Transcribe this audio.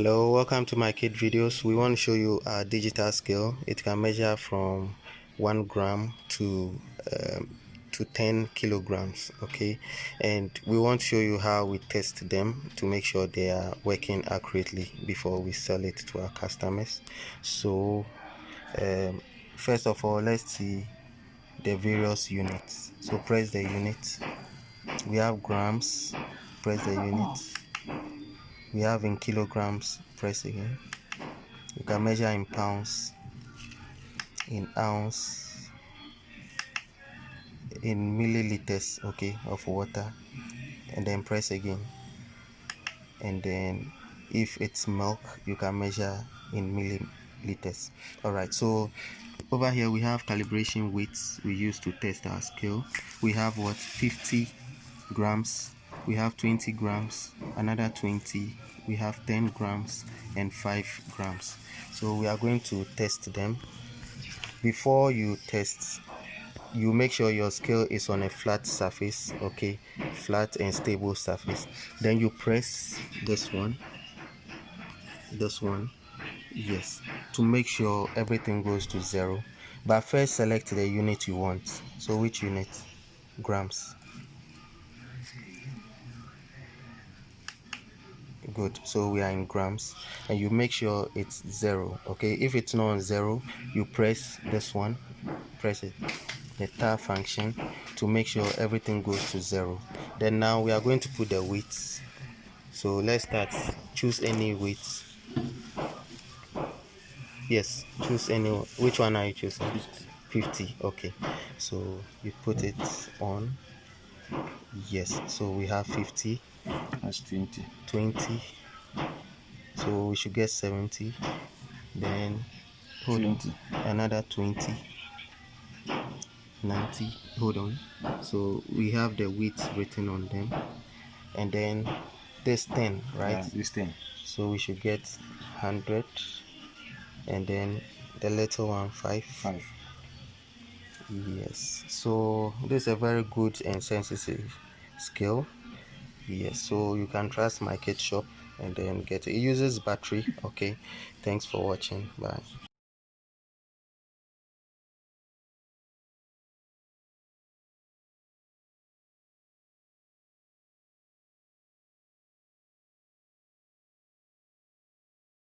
Hello, welcome to my kit videos. We want to show you a digital scale. It can measure from 1 gram to 10 kilograms. Okay, and we want to show you how we test them to make sure they are working accurately before we sell it to our customers. So first of all, let's see the various units. So press the unit. We have grams. Press the unit. We have in kilograms. Press again. You can measure in pounds, in ounce, in milliliters, okay, of water, and then press again. And then if it's milk, you can measure in milliliters. All right, so over here we have calibration weights we use to test our scale. We have 50 grams, we have 20 grams, another 20, we have 10 grams and 5 grams. So we are going to test them. Before you test, you make sure your scale is on a flat surface, okay, flat and stable surface. Then you press this one, yes, to make sure everything goes to 0. But first select the unit you want. So which unit? Grams. Good, so we are in grams, and you make sure it's 0. Okay, if it's not on 0, you press this one, press it, the tare function, to make sure everything goes to 0. Then now we are going to put the weights. So let's start. Choose any weight. Yes, choose any. Which one are you choosing? 50. Okay, so you put it on. Yes, so we have 50. That's 20. 20. So we should get 70. Then hold 20. on, another 20. 90. Hold on. So we have the weights written on them. And then this 10, right? Yeah, this 10. So we should get 100. And then the little one 5. 5. Yes, so this is a very good and sensitive scale. Yes, so you can trust my kit shop and then get it. It uses battery. Okay, thanks for watching. Bye.